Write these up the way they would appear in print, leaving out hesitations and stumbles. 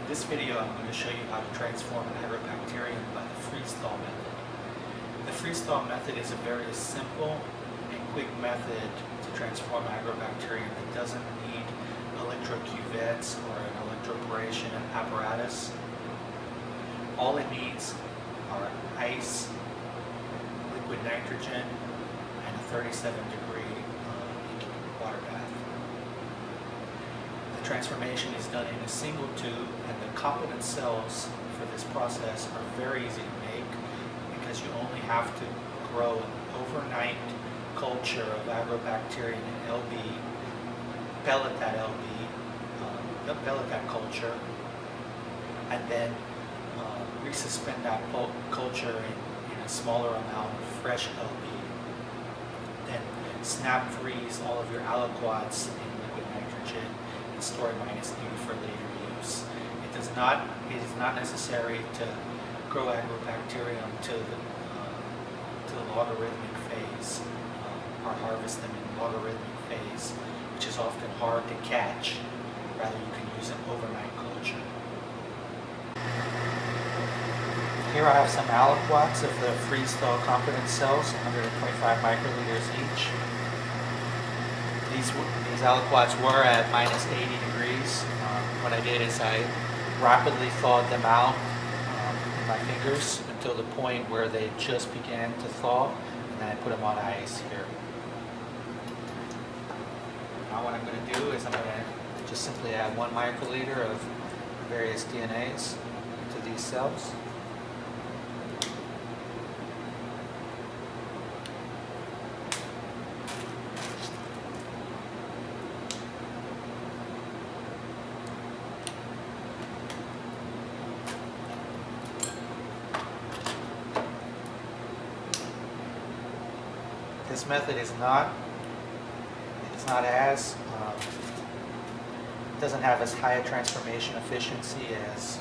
this video, I'm going to show you how to transform an Agrobacterium by the freeze-thaw method. The freeze-thaw method is a very simple and quick method to transform Agrobacterium. It doesn't need electrocuvettes or an electroporation apparatus. All it needs are ice, liquid nitrogen, and a 37-degree water bath. The transformation is done in a single tube, and the competent cells for this process are very easy to make because you only have to grow an overnight culture of Agrobacterium in LB, pellet that culture, and then resuspend that culture in a smaller amount of fresh LB. Then snap freeze all of your aliquots in liquid nitrogen and store it -80 for later use. It is not necessary to grow Agrobacterium to the logarithmic phase or harvest them in logarithmic phase, which is often hard to catch. Rather, you can use an overnight culture. Here I have some aliquots of the freeze-thaw competent cells, 125 microliters each. These aliquots were at -80 degrees. What I did is I rapidly thawed them out in my fingers until the point where they just began to thaw, and then I put them on ice here. Now what I'm going to do is I'm going to just simply add 1 microliter of various DNAs to these cells. This method is not as doesn't have as high a transformation efficiency as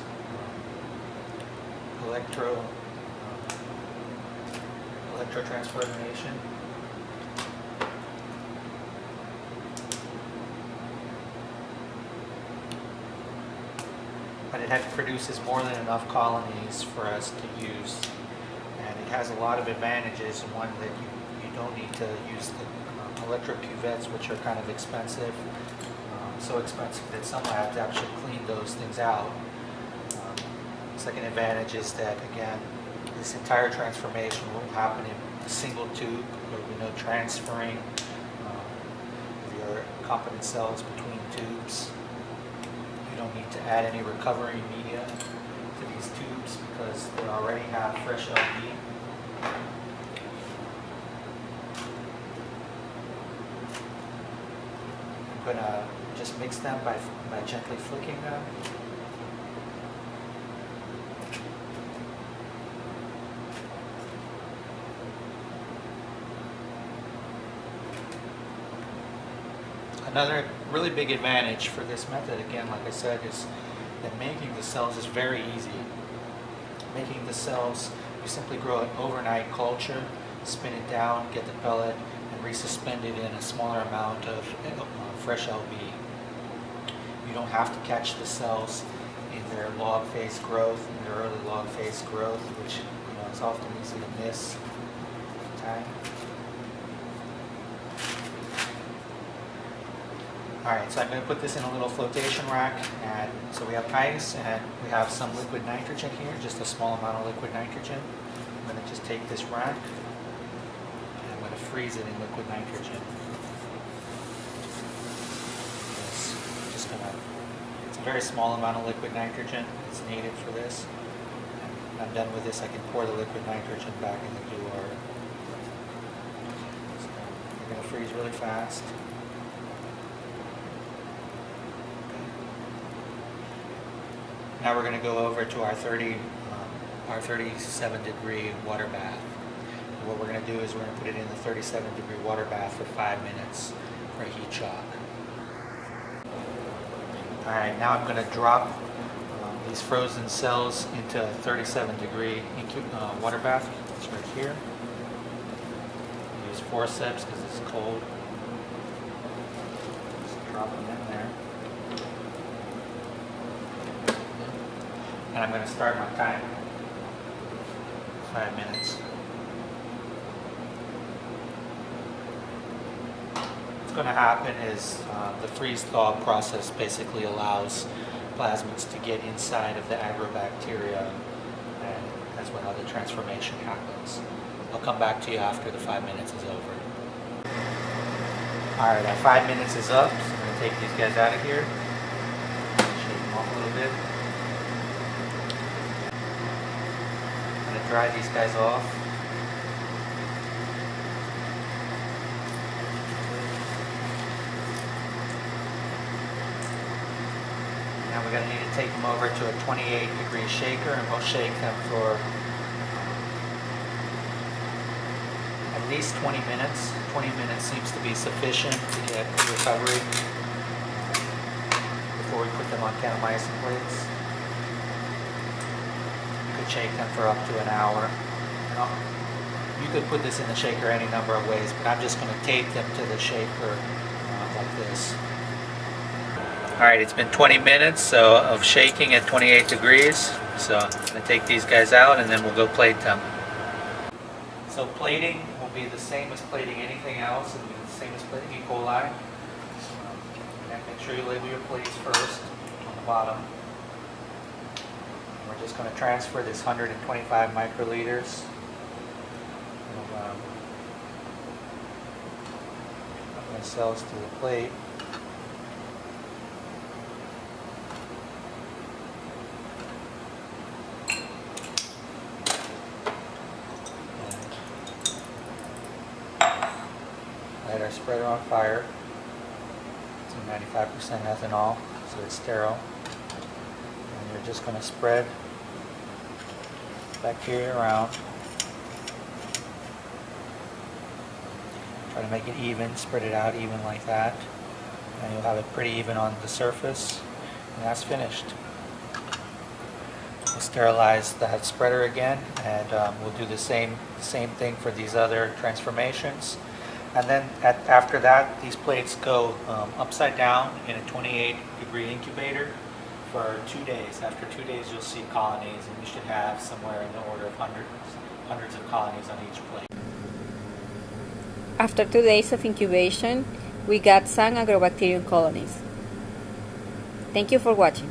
electrotransformation. But it produces more than enough colonies for us to use, and it has a lot of advantages. One, that you don't need to use the electrocuvettes, which are kind of expensive. So expensive that some labs actually clean those things out. Second advantage is that, again, this entire transformation will happen in a single tube. There will be no transferring of your competent cells between tubes. You don't need to add any recovery media to these tubes because they already have fresh LB. I'm going to just mix them by gently flicking them. Another really big advantage for this method, again, like I said, is that making the cells is very easy. Making the cells, you simply grow an overnight culture, spin it down, get the pellet, and resuspend it in a smaller amount of fresh LB. You don't have to catch the cells in their log phase growth, in their early log phase growth, which is often easy to miss over time. Alright, so I'm going to put this in a little flotation rack, and so we have ice and we have some liquid nitrogen here, just a small amount of liquid nitrogen. I'm going to just take this rack and I'm going to freeze it in liquid nitrogen. It's a very small amount of liquid nitrogen that's needed for this. And when I'm done with this, I can pour the liquid nitrogen back in the dewar. So you're going to freeze really fast. Now we're going to go over to our 37-degree water bath. And what we're going to do is we're going to put it in the 37-degree water bath for 5 minutes for a heat shock. Alright, now I'm going to drop these frozen cells into a 37-degree water bath. It's right here. Use forceps because it's cold. Just drop them in there. And I'm going to start my time. 5 minutes. What's going to happen is the freeze-thaw process basically allows plasmids to get inside of the Agrobacterium, and that's how the transformation happens. I'll come back to you after the 5 minutes is over. Alright, our 5 minutes is up, so I'm going to take these guys out of here. Shake them off a little bit. I'm going to dry these guys off. Now we're going to need to take them over to a 28-degree shaker, and we'll shake them for at least 20 minutes. 20 minutes seems to be sufficient to get recovery before we put them on kanamycin plates. You could shake them for up to an hour. You could put this in the shaker any number of ways, but I'm just going to tape them to the shaker like this. Alright, it's been 20 minutes of shaking at 28 degrees. So I'm going to take these guys out and then we'll go plate them. So plating will be the same as plating anything else. It will be the same as plating E. coli. And make sure you label your plates first on the bottom. And we're just going to transfer this 125 microliters of cells to the plate. Light our spreader on fire. It's 95% ethanol, so it's sterile. And you're just going to spread bacteria around. Try to make it even, spread it out even like that. And you'll have it pretty even on the surface. And that's finished. We'll sterilize that spreader again, and we'll do the same thing for these other transformations. And then after that, these plates go upside down in a 28-degree incubator for 2 days. After 2 days, you'll see colonies, and you should have somewhere in the order of hundreds of colonies on each plate. After 2 days of incubation, we got some Agrobacterium colonies. Thank you for watching.